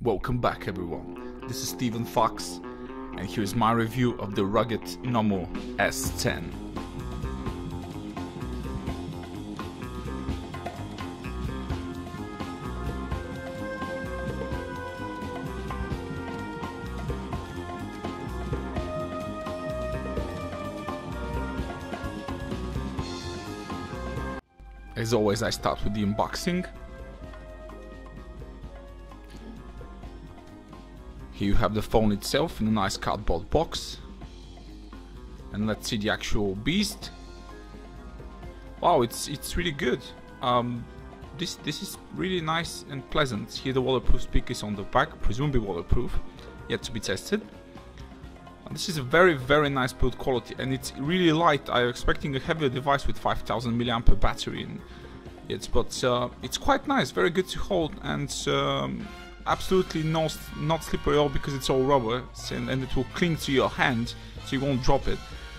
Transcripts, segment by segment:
Welcome back everyone, this is Stephen Fox and here's my review of the rugged Nomu S10. As always, I start with the unboxing. Here you have the phone itself in a nice cardboard box. And let's see the actual beast. Wow, it's really good. This is really nice and pleasant. Here the waterproof speakers on the back, presumably waterproof, yet to be tested. This is a very nice build quality, and it's really light. I'm expecting a heavier device with 5000 mAh battery in it, but it's quite nice, very good to hold, and absolutely not slippery at all because it's all rubber, and it will cling to your hand so you won't drop it.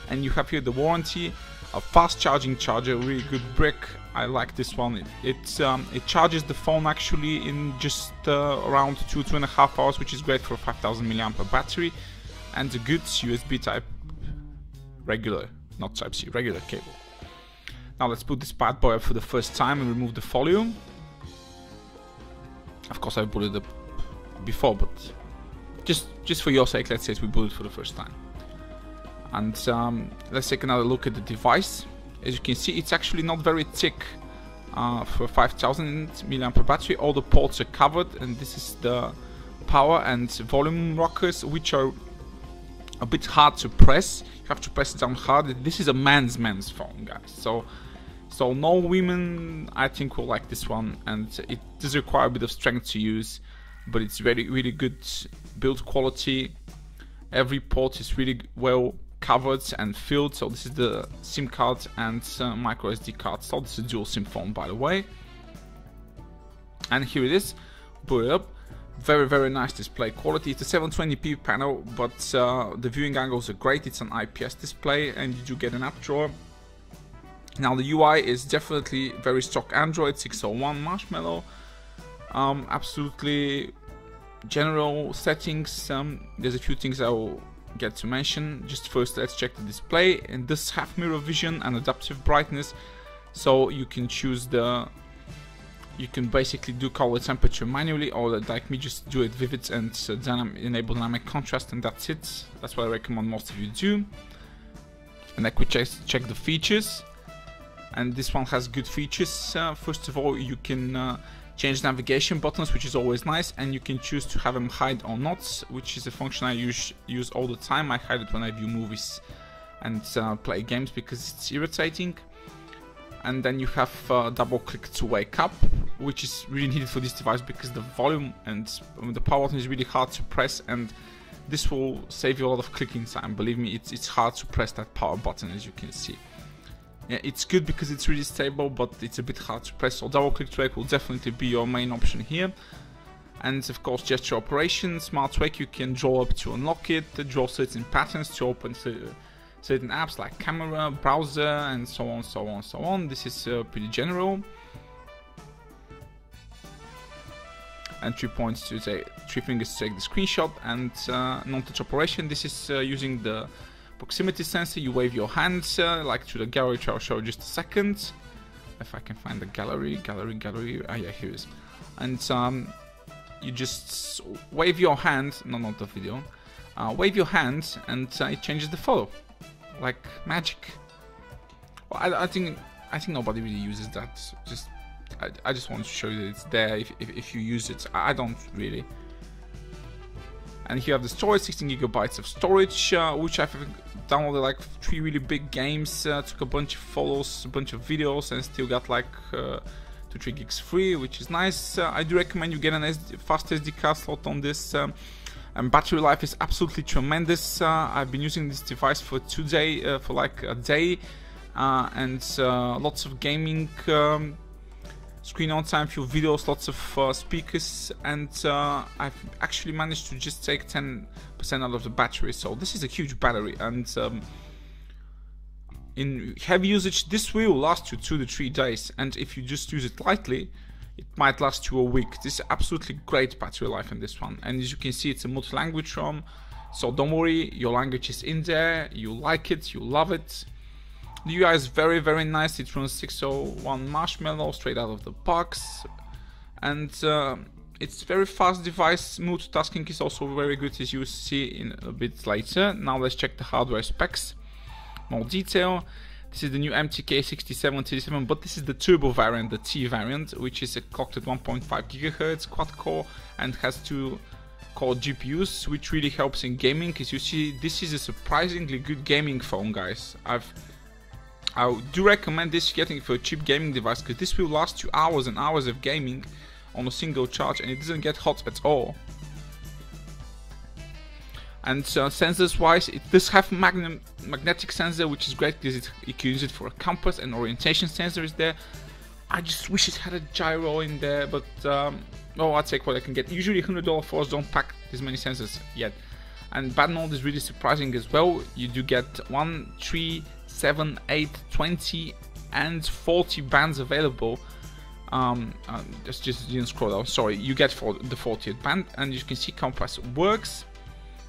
And you have here the warranty, a fast charging charger, really good brick. I like this one. It charges the phone actually in just around 2.5 hours, which is great for a 5000 mAh battery. And a good USB type, regular, not type C, regular cable. Now let's put this bad boy up for the first time and remove the volume. Of course I put it up before, but just for your sake, let's say we put it for the first time. And let's take another look at the device. As you can see, it's actually not very thick for 5000 mAh battery. All the ports are covered, and this is the power and volume rockers, which are a bit hard to press. You have to press it down hard. This is a man's phone, guys. So no women, I think, will like this one, and it does require a bit of strength to use, but it's really good build quality. Every port is really well covered and filled. So this is the SIM card and micro SD card. So this is a dual SIM phone, by the way. And here it is. Put it up. Very nice display quality. It's a 720p panel, but the viewing angles are great. It's an IPS display, and you do get an app drawer. Now the UI is definitely very stock Android 601 Marshmallow. Absolutely general settings. There's a few things I will get to mention. Just first, let's check the display. And this have mirror vision and adaptive brightness, so you can choose you can basically do color temperature manually, or like me, just do it vivid and enable dynamic contrast, and that's it. That's what I recommend most of you do. And I could check the features, and this one has good features. First of all, you can change navigation buttons, which is always nice, and you can choose to have them hide or not, which is a function I use all the time. I hide it when I view movies and play games because it's irritating. And then you have double click to wake up, which is really needed for this device because the volume and the power button is really hard to press, and this will save you a lot of clicking time. Believe me, it's hard to press that power button, as you can see. Yeah, it's good because it's really stable, but it's a bit hard to press, so double click to wake will definitely be your main option here. And of course, gesture operation, smart wake, you can draw up to unlock it, draw certain patterns to open certain apps like camera, browser, and so on. This is pretty general. And 3 points to say, 3 fingers to take the screenshot. And non-touch operation. This is using the proximity sensor. You wave your hands like to the gallery, which I'll show you just a second. If I can find the gallery. Ah, yeah, here it is. And you just wave your hand. No, not the video. Wave your hand, and it changes the photo. Like magic. Well, I think nobody really uses that. I just want to show you that it's there if you use it. I don't really. And here you have the storage, 16 GB of storage, which I've downloaded like 3 really big games, took a bunch of photos, a bunch of videos, and still got like 2-3 gigs free, which is nice. I do recommend you get an fast SD card slot on this. And battery life is absolutely tremendous. I've been using this device for like a day, and lots of gaming, screen on time, few videos, lots of speakers, and I've actually managed to just take 10% out of the battery. So this is a huge battery, and in heavy usage, this will last you 2 to 3 days. And if you just use it lightly, it might last you a week. This is absolutely great battery life in this one. And as you can see, it's a multi-language ROM, so don't worry, your language is in there, you like it, you love it. The UI is very, very nice. It runs 601 Marshmallow straight out of the box, and it's a very fast device. Multitasking is also very good, as you see in a bit later. Now let's check the hardware specs, more detail. This is the new MTK6737, but this is the turbo variant, the T variant, which is clocked at 1.5 GHz quad core and has 2-core GPUs, which really helps in gaming. As you see, this is a surprisingly good gaming phone, guys. I do recommend this getting for a cheap gaming device, because this will last you hours and hours of gaming on a single charge, and it doesn't get hot at all. And sensors wise, it does have magnetic sensor, which is great because you can use it for a compass, and orientation sensor is there. I just wish it had a gyro in there, but oh, I'll take what I can get. Usually $100 phones don't pack this many sensors yet. And band mode is really surprising as well. You do get 1, 3, 7, 8, 20 and 40 bands available. Just didn't scroll down, sorry. You get for the 40th band, and you can see Compass works,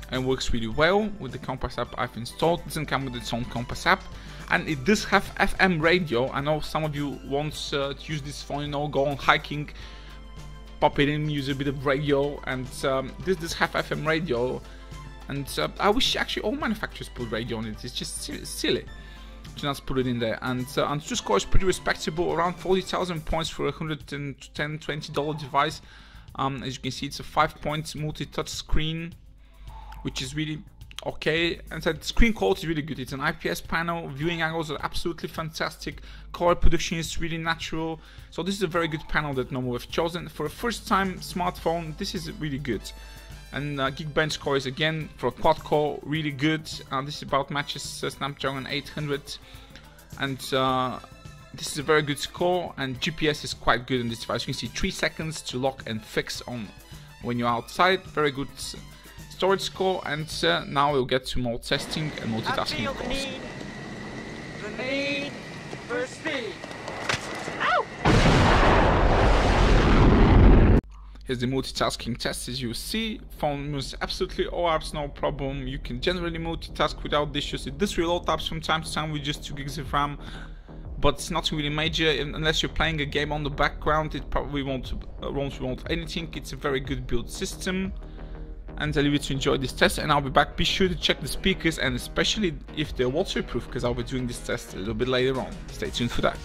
and works really well with the Compass app I've installed. It doesn't come with its own Compass app, and it does have FM radio. I know some of you want to use this phone, you know, go on hiking, pop it in, use a bit of radio, and this does have FM radio. And I wish actually all manufacturers put radio on it. It's just silly to not put it in there. And Antutu score is pretty respectable, around 40,000 points for a $110–$120 device. As you can see, it's a 5-point multi-touch screen, which is really okay. And the screen quality is really good. It's an IPS panel, viewing angles are absolutely fantastic, color production is really natural. So this is a very good panel that Nomu have chosen. For a first time smartphone, this is really good. And Geekbench score is again for a quad core really good. This is about matches Snapdragon 800, and this is a very good score. And GPS is quite good on this device. You can see 3 seconds to lock and fix on when you're outside. Very good storage score. And now we'll get to more testing and multitasking course. The need for speed. Here's the multitasking test. As you see, phone moves absolutely all apps, no problem. You can generally multitask without issues. It does reload apps from time to time with just 2 gigs of RAM, but it's not really major. Unless you're playing a game on the background, it probably won't anything. It's a very good build system, and I leave you to enjoy this test, and I'll be back. Be sure to check the speakers, and especially if they're waterproof, because I'll be doing this test a little bit later on. Stay tuned for that.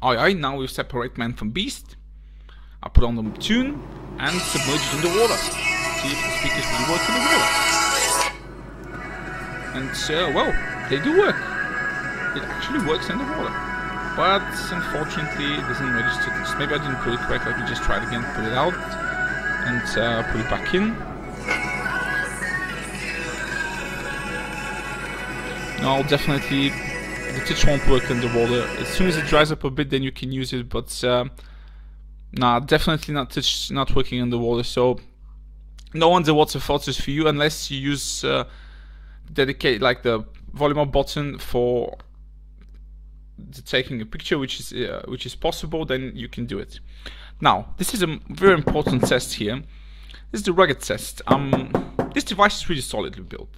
Aye, now we separate man from beast. I put on the tune and submerge it in the water. See if the speakers really work in the water. And well, they do work. It actually works in the water. But unfortunately it doesn't register this. Maybe I didn't put it correctly. Let me just try it again, put it out and put it back in. No, definitely the touch won't work in the water. As soon as it dries up a bit, then you can use it, but nah, definitely not touch, not working in the water. So no wonder water filters for you unless you use dedicate like the volume up button for taking a picture, which is possible. Then you can do it. Now this is a very important test here. This is the rugged test. This device is really solidly built.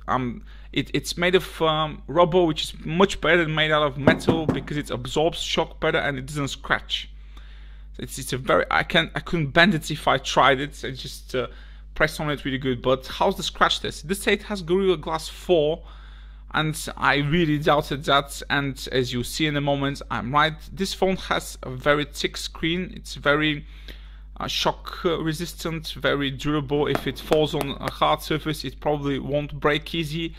It's made of rubber, which is much better than made out of metal because it absorbs shock better and it doesn't scratch. It's a very I couldn't bend it if I tried it. I just pressed on it really good. But how's the scratch test? This say it has Gorilla Glass 4, and I really doubted that. And as you see in a moment, I'm right. This phone has a very thick screen. It's very shock resistant, very durable. If it falls on a hard surface, it probably won't break easy,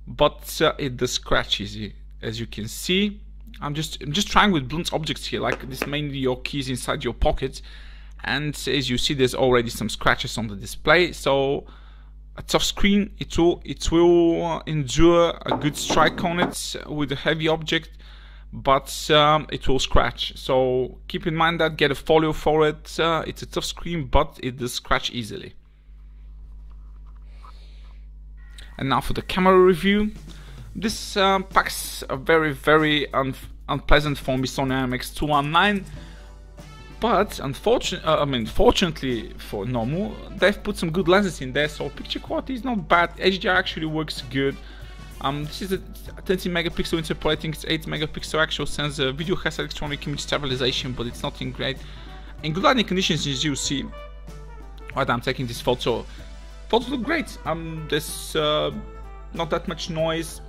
but it does scratch easy, as you can see. I'm just trying with blunt objects here, like this, mainly your keys inside your pocket, and as you see, there's already some scratches on the display. So a tough screen, it will endure a good strike on it with a heavy object, but it will scratch. So keep in mind that, get a folio for it. It's a tough screen, but it does scratch easily. And now for the camera review. This packs a very, very unpleasant phone with Sony IMX219, but fortunately for Nomu, they've put some good lenses in there, so picture quality is not bad. HDR actually works good. This is a 20 megapixel interpolating, it's 8 megapixel actual sensor. Video has electronic image stabilization, but it's nothing great. In good lighting conditions, as you see, while I'm taking this photo, photos look great. There's not that much noise.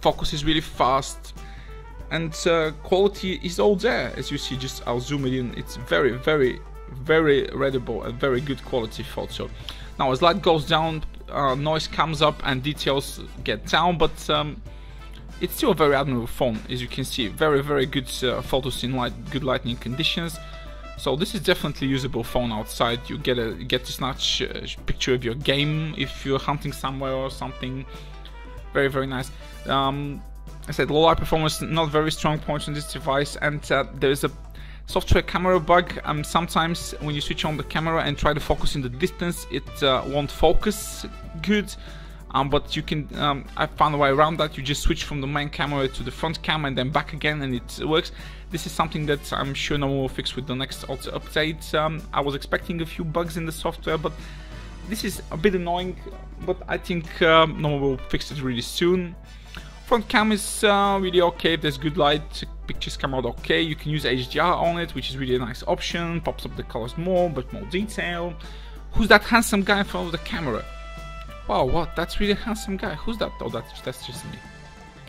Focus is really fast, and quality is all there. As you see, just I'll zoom it in. It's very, very, very readable and very good quality photo. Now, as light goes down, noise comes up and details get down, but it's still a very admirable phone. As you can see, very, very good photos in good lighting conditions. So this is definitely a usable phone outside. You get to snatch a picture of your game if you're hunting somewhere or something. Very, very nice. I said low light performance, not very strong points on this device, and there is a software camera bug. Sometimes when you switch on the camera and try to focus in the distance, it won't focus good. But you can, I found a way around that. You just switch from the main camera to the front camera and then back again, and it works. This is something that I'm sure no one will fix with the next update. I was expecting a few bugs in the software, but this is a bit annoying, but I think no one will fix it really soon. Front cam is really okay. There's good light, pictures come out okay. You can use HDR on it, which is really a nice option. Pops up the colors more, but more detail. Who's that handsome guy in front of the camera? Wow, what? That's really a handsome guy. Who's that? Oh, that's just me.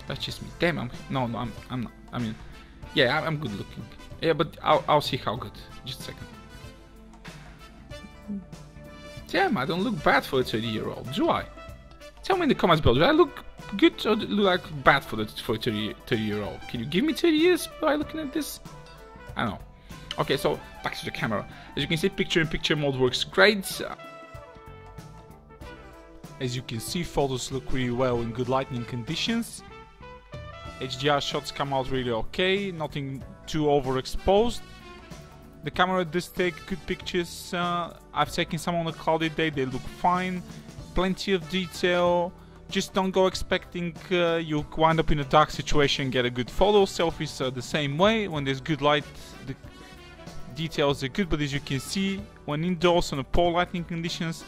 That's just me. Damn, I'm not. I mean, yeah, I'm good looking. Yeah, but I'll see how good. Just a second. Damn, I don't look bad for a 30-year-old, do I? Tell me in the comments below, do I look good or do I look like bad for a 30-year-old? Can you give me 30 years by looking at this? I don't know. Okay, so back to the camera. As you can see, picture-in-picture mode works great. As you can see, photos look really well in good lighting conditions. HDR shots come out really okay, nothing too overexposed. The camera does take good pictures. I've taken some on a cloudy day, they look fine. Plenty of detail. Just don't go expecting you'll wind up in a dark situation and get a good photo. Selfies are the same way. When there's good light, the details are good, but as you can see, when indoors on a poor lighting conditions,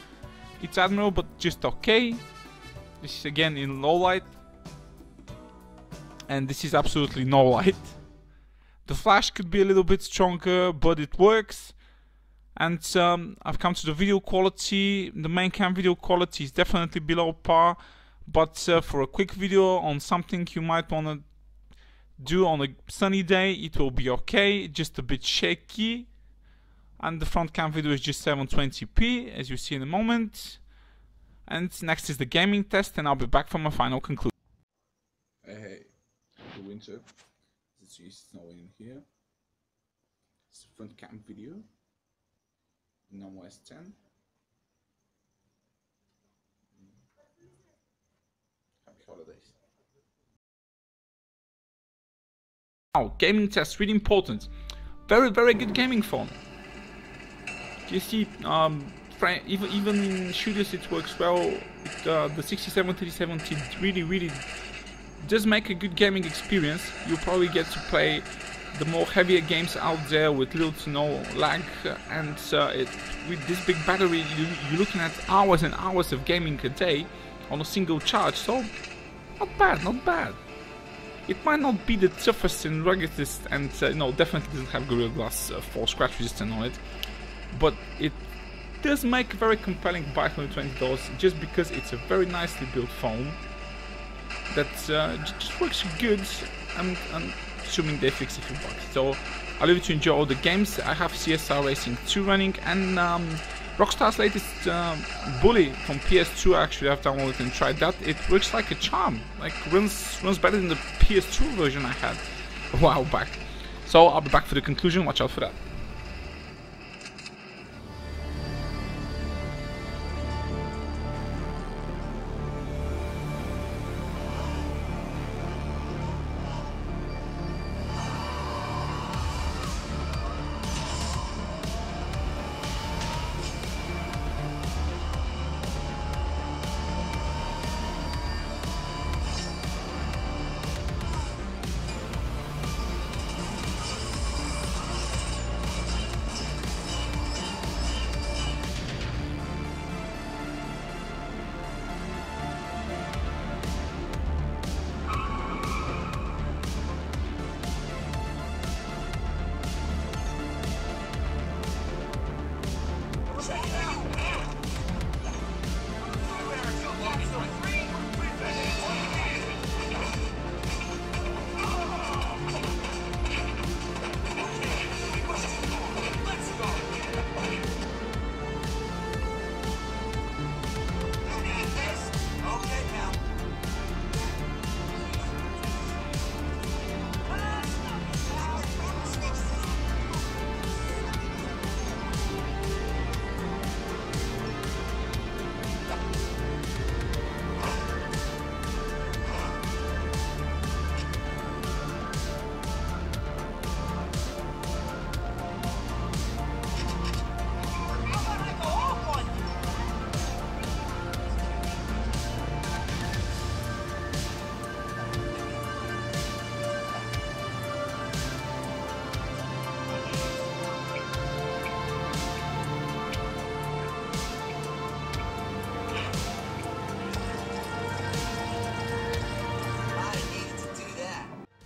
it's admirable, but just okay. This is again in low light, and this is absolutely no light. The flash could be a little bit stronger, but it works. And I've come to the video quality. The main cam video quality is definitely below par, but for a quick video on something you might want to do on a sunny day, it will be okay, just a bit shaky. And the front cam video is just 720p, as you see in a moment. And next is the gaming test, and I'll be back for my final conclusion. Hey, the winter. It's snowing in here. It's a front cam video. Nomu S10. Happy holidays. Now, gaming test, really important. Very, very good gaming phone. You see, even in shooters it works well. The 6737 really does make a good gaming experience. You probably get to play the more heavier games out there with little to no lag, and with this big battery, you're looking at hours and hours of gaming a day on a single charge. So, not bad, not bad. It might not be the toughest and ruggedest, and no, definitely doesn't have Gorilla Glass 4 scratch resistant on it, but it does make a very compelling buy for $20 just because it's a very nicely built phone that just works good. I'm assuming they fix a few bugs. So I'll leave you to enjoy all the games. I have CSR Racing 2 running, and Rockstar's latest Bully from PS2. Actually, I've downloaded and tried that. It works like a charm. Like runs better than the PS2 version I had a while back. So I'll be back for the conclusion. Watch out for that.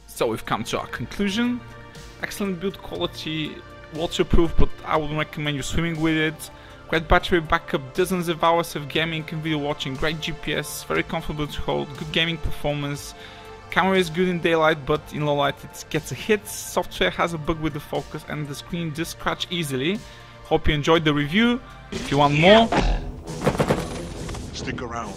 So we've come to our conclusion. Excellent build quality, waterproof, but I would recommend you swimming with it. Great battery backup, dozens of hours of gaming and video watching, great GPS, very comfortable to hold, good gaming performance. Camera is good in daylight, but in low light it gets a hit. Software has a bug with the focus and the screen does scratch easily. Hope you enjoyed the review. If you want more, stick around.